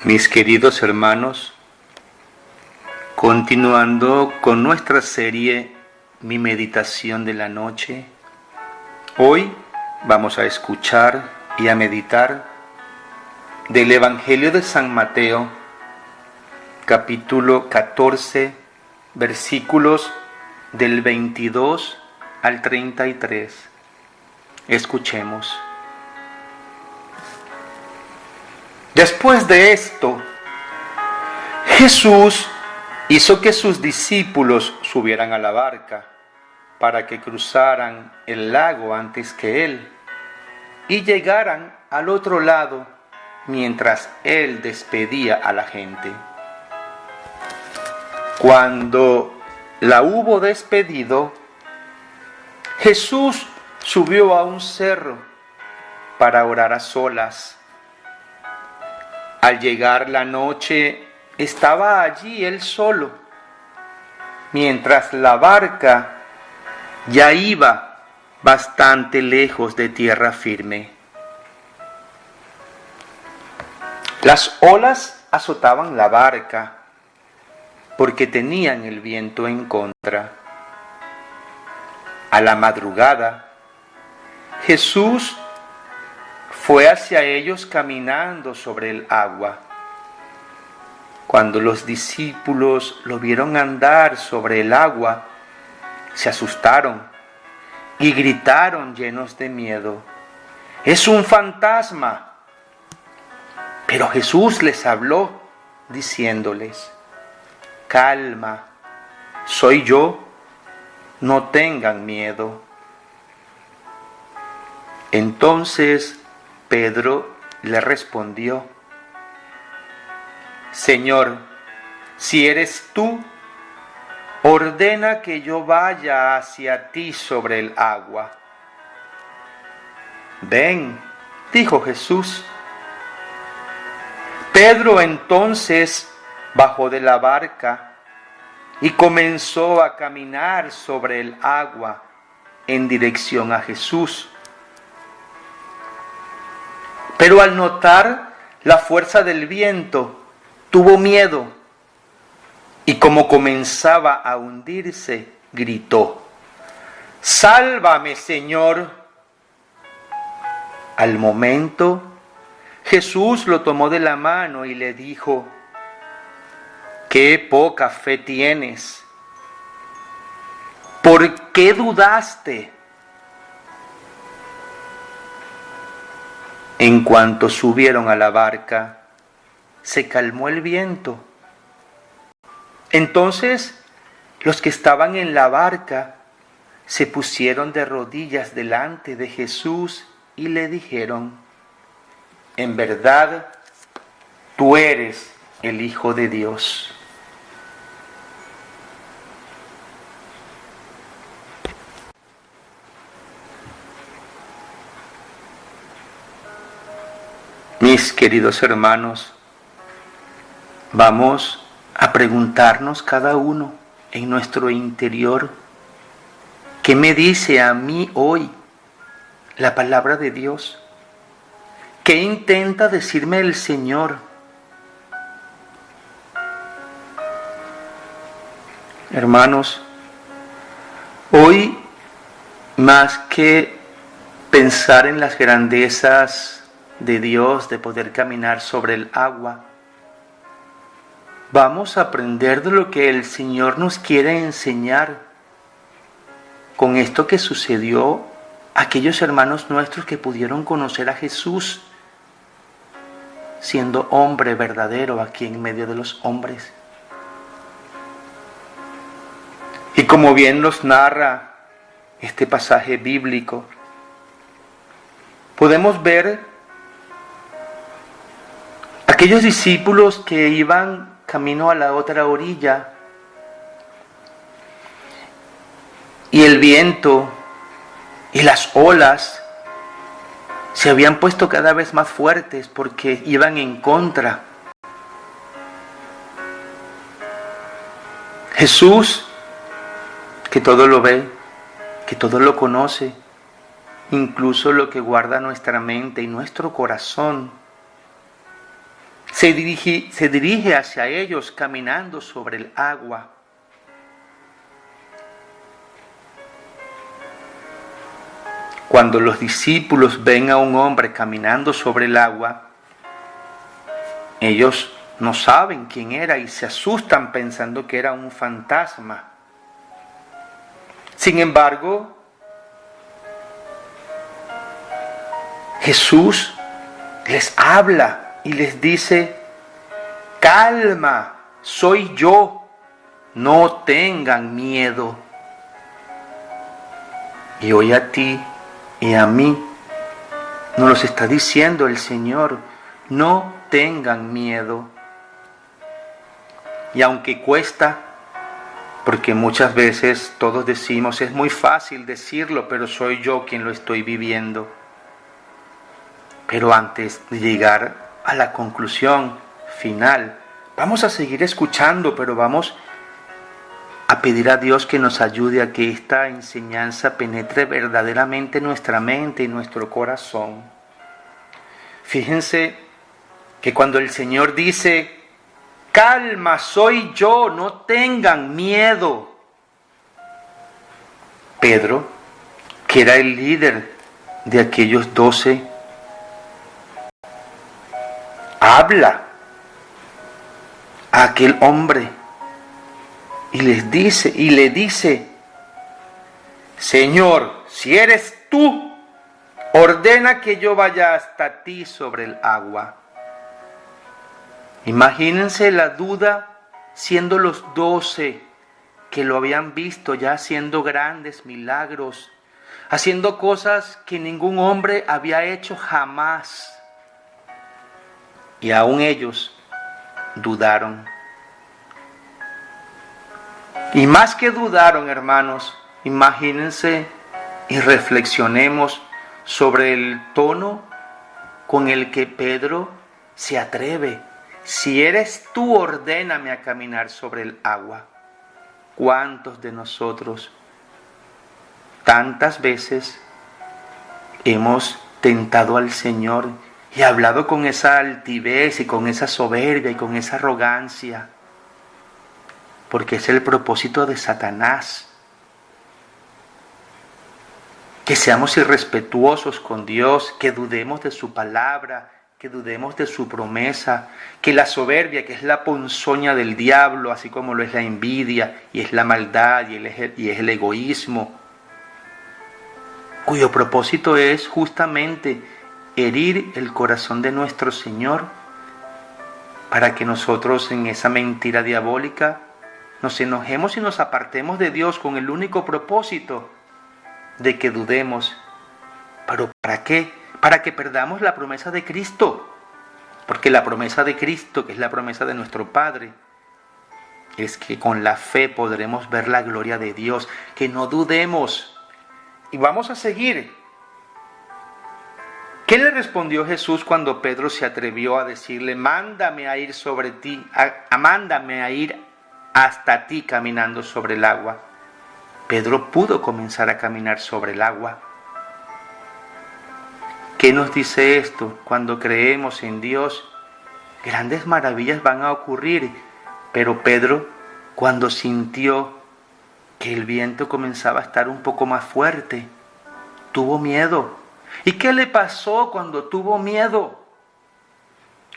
Mis queridos hermanos, continuando con nuestra serie Mi Meditación de la Noche, hoy vamos a escuchar y a meditar del Evangelio de San Mateo, capítulo 14, versículos del 22 al 33. Escuchemos. Después de esto, Jesús hizo que sus discípulos subieran a la barca para que cruzaran el lago antes que él y llegaran al otro lado mientras él despedía a la gente. Cuando la hubo despedido, Jesús subió a un cerro para orar a solas. Al llegar la noche, estaba allí él solo, mientras la barca ya iba bastante lejos de tierra firme. Las olas azotaban la barca porque tenían el viento en contra. A la madrugada, Jesús fue hacia ellos caminando sobre el agua. Cuando los discípulos lo vieron andar sobre el agua, se asustaron y gritaron llenos de miedo: ¡Es un fantasma! Pero Jesús les habló diciéndoles: calma, soy yo, no tengan miedo. Entonces Pedro le respondió: Señor, si eres tú, ordena que yo vaya hacia ti sobre el agua. Ven, dijo Jesús. Pedro entonces bajó de la barca y comenzó a caminar sobre el agua en dirección a Jesús. Pero al notar la fuerza del viento, tuvo miedo y como comenzaba a hundirse, gritó: ¡Sálvame, Señor! Al momento, Jesús lo tomó de la mano y le dijo: ¡Qué poca fe tienes! ¿Por qué dudaste? En cuanto subieron a la barca, se calmó el viento. Entonces, los que estaban en la barca se pusieron de rodillas delante de Jesús y le dijeron: en verdad, tú eres el Hijo de Dios. Mis queridos hermanos, vamos a preguntarnos cada uno en nuestro interior: ¿qué me dice a mí hoy la palabra de Dios? ¿Qué intenta decirme el Señor? Hermanos, hoy más que pensar en las grandezas de Dios, de poder caminar sobre el agua, vamos a aprender de lo que el Señor nos quiere enseñar con esto que sucedió a aquellos hermanos nuestros que pudieron conocer a Jesús siendo hombre verdadero aquí en medio de los hombres. Y como bien nos narra este pasaje bíblico, podemos ver aquellos discípulos que iban camino a la otra orilla y el viento y las olas se habían puesto cada vez más fuertes porque iban en contra. Jesús, que todo lo ve, que todo lo conoce, incluso lo que guarda nuestra mente y nuestro corazón, se dirige hacia ellos caminando sobre el agua. Cuando los discípulos ven a un hombre caminando sobre el agua, ellos no saben quién era y se asustan pensando que era un fantasma. Sin embargo, Jesús les habla y les dice: calma, soy yo, no tengan miedo. Y hoy a ti y a mí nos los está diciendo el Señor: no tengan miedo. Y aunque cuesta, porque muchas veces todos decimos, es muy fácil decirlo, pero soy yo quien lo estoy viviendo. Pero antes de llegar a la conclusión final, vamos a seguir escuchando, pero vamos a pedir a Dios que nos ayude a que esta enseñanza penetre verdaderamente en nuestra mente y nuestro corazón. Fíjense que cuando el Señor dice: calma, soy yo, no tengan miedo, Pedro, que era el líder de aquellos 12, habla a aquel hombre y le dice: Señor, si eres tú, ordena que yo vaya hasta ti sobre el agua. Imagínense la duda, siendo los 12 que lo habían visto ya haciendo grandes milagros, haciendo cosas que ningún hombre había hecho jamás. Y aún ellos dudaron. Y más que dudaron, hermanos, imagínense y reflexionemos sobre el tono con el que Pedro se atreve: si eres tú, ordéname a caminar sobre el agua. ¿Cuántos de nosotros tantas veces hemos tentado al Señor y hablado con esa altivez y con esa soberbia y con esa arrogancia? Porque es el propósito de Satanás. Que seamos irrespetuosos con Dios, que dudemos de su palabra, que dudemos de su promesa, que la soberbia, que es la ponzoña del diablo, así como lo es la envidia, y es la maldad, y es el egoísmo, cuyo propósito es justamente herir el corazón de nuestro Señor, para que nosotros en esa mentira diabólica nos enojemos y nos apartemos de Dios con el único propósito de que dudemos. ¿Pero para qué? Para que perdamos la promesa de Cristo. Porque la promesa de Cristo, que es la promesa de nuestro Padre, es que con la fe podremos ver la gloria de Dios. Que no dudemos. Y vamos a seguir. ¿Qué le respondió Jesús cuando Pedro se atrevió a decirle: mándame a ir sobre ti, mándame a ir hasta ti caminando sobre el agua? Pedro pudo comenzar a caminar sobre el agua. ¿Qué nos dice esto? Cuando creemos en Dios, grandes maravillas van a ocurrir. Pero Pedro, cuando sintió que el viento comenzaba a estar un poco más fuerte, tuvo miedo. ¿Y qué le pasó cuando tuvo miedo?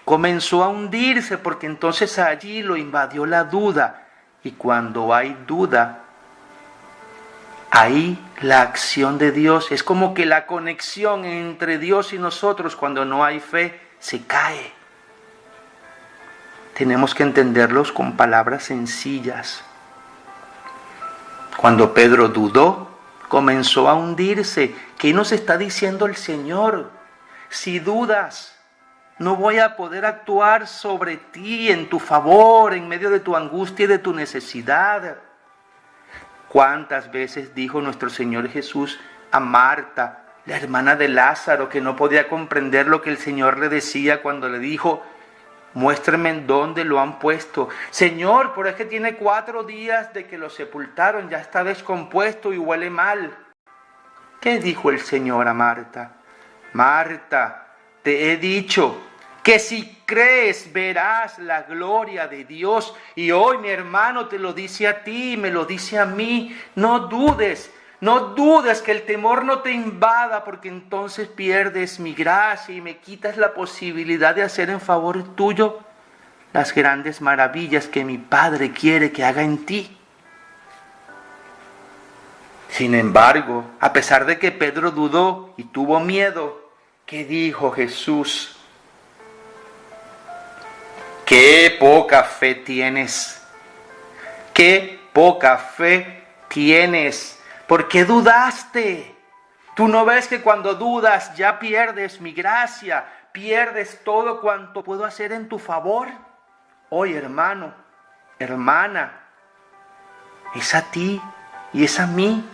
Comenzó a hundirse, porque entonces allí lo invadió la duda. Y cuando hay duda, ahí la acción de Dios, es como que la conexión entre Dios y nosotros, cuando no hay fe, se cae. Tenemos que entenderlos con palabras sencillas. Cuando Pedro dudó, comenzó a hundirse. ¿Qué nos está diciendo el Señor? Si dudas, no voy a poder actuar sobre ti en tu favor, en medio de tu angustia y de tu necesidad. ¿Cuántas veces dijo nuestro Señor Jesús a Marta, la hermana de Lázaro, que no podía comprender lo que el Señor le decía cuando le dijo: muéstrame en dónde lo han puesto? Señor, pero es que tiene 4 días de que lo sepultaron, ya está descompuesto y huele mal. ¿Qué dijo el Señor a Marta? Marta, te he dicho que si crees verás la gloria de Dios. Y hoy mi hermano te lo dice a ti, me lo dice a mí. No dudes que el temor no te invada, porque entonces pierdes mi gracia y me quitas la posibilidad de hacer en favor tuyo las grandes maravillas que mi Padre quiere que haga en ti. Sin embargo, a pesar de que Pedro dudó y tuvo miedo, ¿qué dijo Jesús? ¡Qué poca fe tienes! ¡Qué poca fe tienes! ¿Por qué dudaste? ¿Tú no ves que cuando dudas ya pierdes mi gracia? ¿Pierdes todo cuanto puedo hacer en tu favor? Hoy, hermano, hermana, es a ti y es a mí.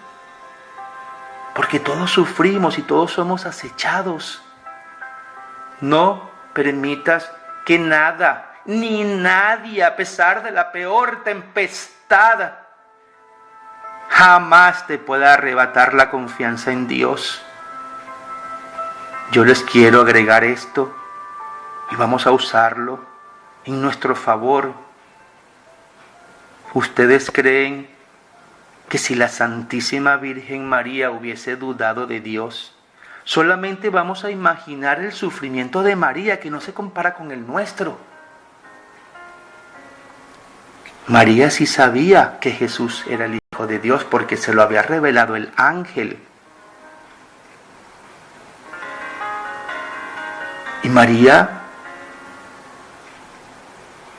Porque todos sufrimos y todos somos acechados. No permitas que nada ni nadie, a pesar de la peor tempestad, jamás te pueda arrebatar la confianza en Dios. Yo les quiero agregar esto y vamos a usarlo en nuestro favor. ¿Ustedes creen que si la Santísima Virgen María hubiese dudado de Dios, solamente vamos a imaginar el sufrimiento de María, que no se compara con el nuestro? María sí sabía que Jesús era el Hijo de Dios porque se lo había revelado el ángel. Y María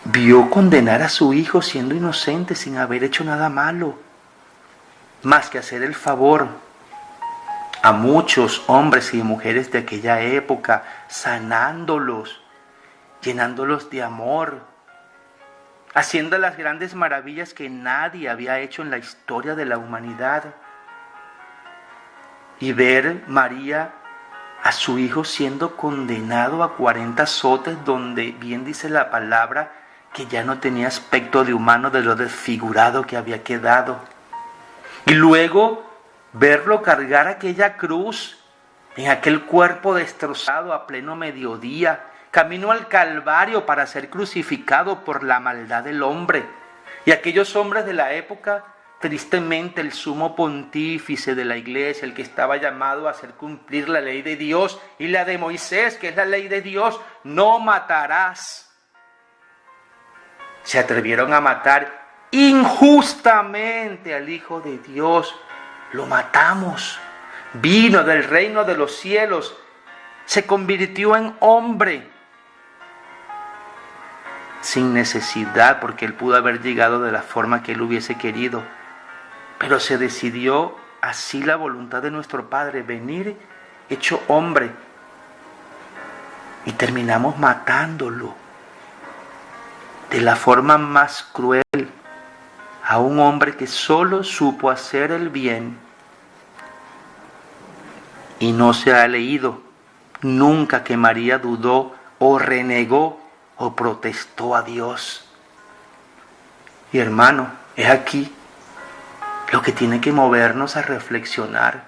vio condenar a su hijo siendo inocente, sin haber hecho nada malo, más que hacer el favor a muchos hombres y mujeres de aquella época, sanándolos, llenándolos de amor, haciendo las grandes maravillas que nadie había hecho en la historia de la humanidad. Y ver María a su hijo siendo condenado a 40 azotes, donde bien dice la palabra que ya no tenía aspecto de humano, de lo desfigurado que había quedado. Y luego verlo cargar aquella cruz en aquel cuerpo destrozado a pleno mediodía, camino al Calvario para ser crucificado por la maldad del hombre. Y aquellos hombres de la época, tristemente el sumo pontífice de la iglesia, el que estaba llamado a hacer cumplir la ley de Dios y la de Moisés, que es la ley de Dios, no matarás, se atrevieron a matar injustamente al Hijo de Dios. Lo matamos. Vino del reino de los cielos, se convirtió en hombre sin necesidad, porque él pudo haber llegado de la forma que él hubiese querido, pero se decidió así la voluntad de nuestro Padre, venir hecho hombre, y terminamos matándolo de la forma más cruel, a un hombre que solo supo hacer el bien. Y no se ha leído nunca que María dudó o renegó o protestó a Dios. Y hermano, es aquí lo que tiene que movernos a reflexionar,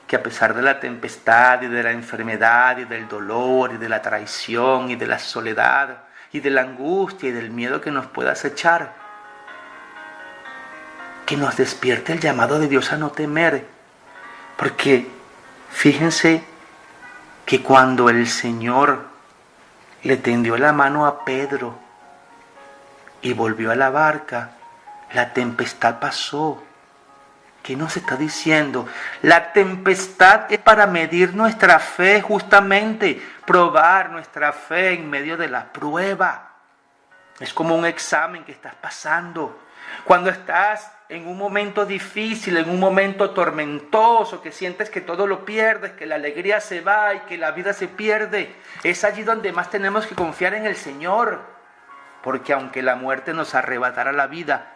que a pesar de la tempestad y de la enfermedad y del dolor y de la traición y de la soledad y de la angustia y del miedo que nos pueda acechar, que nos despierte el llamado de Dios a no temer. Porque fíjense que cuando el Señor le tendió la mano a Pedro y volvió a la barca, la tempestad pasó. ¿Qué nos está diciendo? La tempestad es para medir nuestra fe, justamente, probar nuestra fe en medio de la prueba. Es como un examen que estás pasando. Cuando estás en un momento difícil, en un momento tormentoso, que sientes que todo lo pierdes, que la alegría se va y que la vida se pierde, es allí donde más tenemos que confiar en el Señor. Porque aunque la muerte nos arrebatara la vida,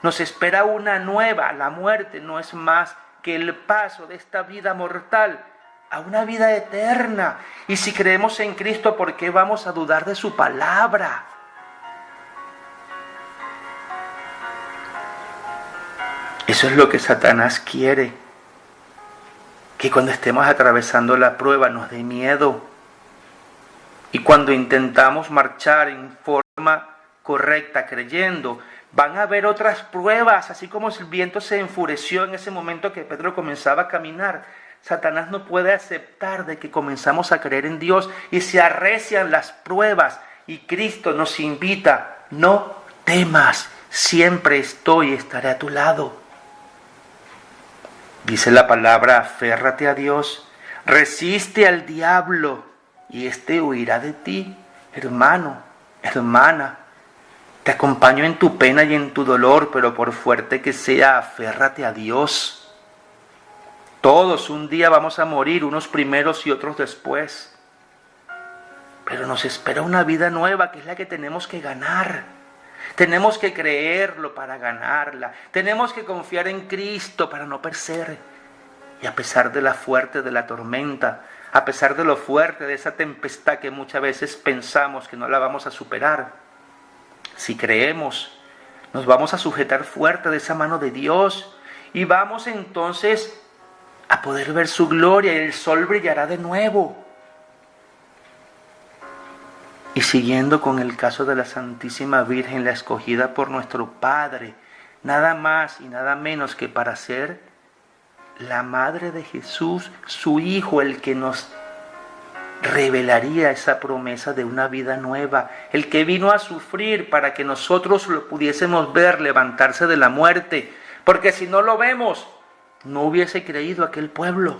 nos espera una nueva. La muerte no es más que el paso de esta vida mortal a una vida eterna. Y si creemos en Cristo, ¿por qué vamos a dudar de su palabra? Eso es lo que Satanás quiere, que cuando estemos atravesando la prueba nos dé miedo, Y cuando intentamos marchar en forma correcta, creyendo, van a haber otras pruebas, así como el viento se enfureció en ese momento que Pedro comenzaba a caminar. Satanás no puede aceptar de que comenzamos a creer en Dios y se arrecian las pruebas. Y Cristo nos invita, no temas, siempre estaré a tu lado. Dice la palabra, aférrate a Dios, resiste al diablo y éste huirá de ti. Hermano, hermana, te acompaño en tu pena y en tu dolor, pero por fuerte que sea, aférrate a Dios. Todos un día vamos a morir, unos primeros y otros después. Pero nos espera una vida nueva que es la que tenemos que ganar. Tenemos que creerlo para ganarla. Tenemos que confiar en Cristo para no perecer. Y a pesar de la fuerte de la tormenta, a pesar de lo fuerte de esa tempestad que muchas veces pensamos que no la vamos a superar, si creemos, nos vamos a sujetar fuerte de esa mano de Dios y vamos entonces a poder ver su gloria y el sol brillará de nuevo. Y siguiendo con el caso de la Santísima Virgen, la escogida por nuestro Padre, nada más y nada menos que para ser la Madre de Jesús, su Hijo, el que nos revelaría esa promesa de una vida nueva, el que vino a sufrir para que nosotros lo pudiésemos ver levantarse de la muerte, porque si no lo vemos, no hubiese creído aquel pueblo.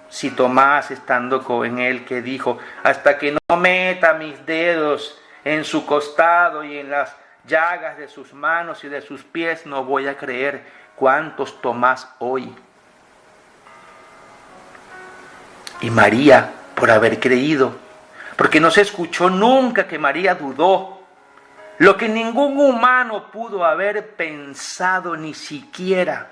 Si Tomás, estando con él, que dijo, hasta que no meta mis dedos en su costado y en las llagas de sus manos y de sus pies, no voy a creer. ¿Cuántos Tomás hoy? Y María, por haber creído, porque no se escuchó nunca que María dudó, lo que ningún humano pudo haber pensado ni siquiera.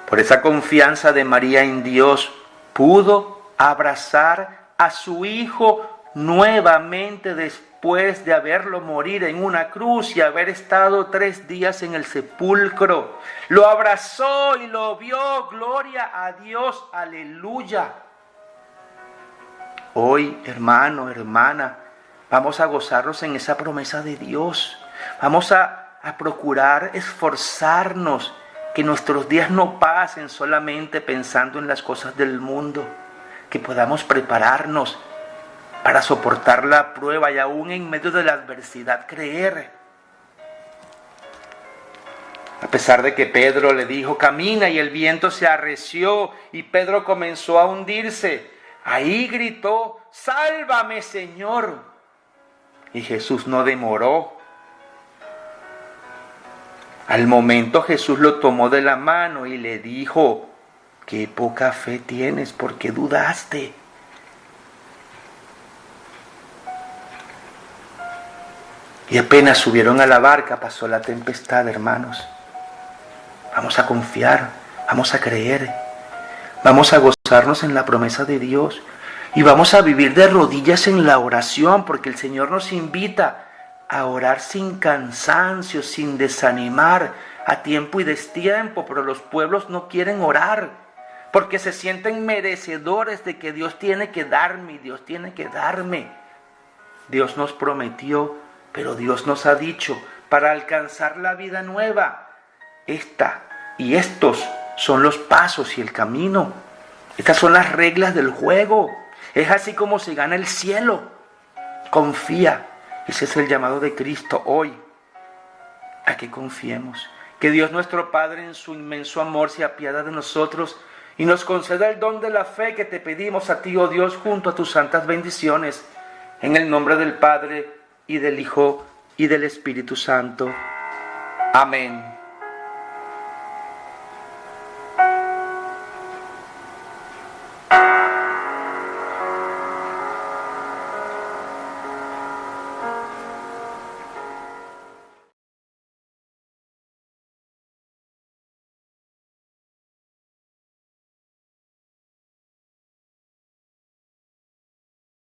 Por esa confianza de María en Dios, pudo abrazar a su Hijo nuevamente después de haberlo morir en una cruz y haber estado 3 días en el sepulcro. Lo abrazó y lo vio, gloria a Dios, aleluya. Hoy, hermano, hermana, vamos a gozarnos en esa promesa de Dios. Vamos a procurar esforzarnos, que nuestros días no pasen solamente pensando en las cosas del mundo, que podamos prepararnos para soportar la prueba y aún en medio de la adversidad creer. A pesar de que Pedro le dijo, camina, y el viento se arreció y Pedro comenzó a hundirse, ahí gritó, sálvame, Señor. Y Jesús no demoró. Al momento Jesús lo tomó de la mano y le dijo, qué poca fe tienes, ¿por qué dudaste? Y apenas subieron a la barca, pasó la tempestad, hermanos. Vamos a confiar, vamos a creer, vamos a gozarnos en la promesa de Dios y vamos a vivir de rodillas en la oración, porque el Señor nos invita a orar sin cansancio, sin desanimar, a tiempo y destiempo, pero los pueblos no quieren orar, porque se sienten merecedores de que Dios tiene que darme, Dios tiene que darme. Dios nos prometió, pero Dios nos ha dicho, para alcanzar la vida nueva, esta y estos son los pasos y el camino. Estas son las reglas del juego. Es así como se gana el cielo. Confía. Ese es el llamado de Cristo hoy, a que confiemos. Que Dios nuestro Padre en su inmenso amor se apiada de nosotros y nos conceda el don de la fe que te pedimos a ti, oh Dios, junto a tus santas bendiciones. En el nombre del Padre, y del Hijo, y del Espíritu Santo. Amén.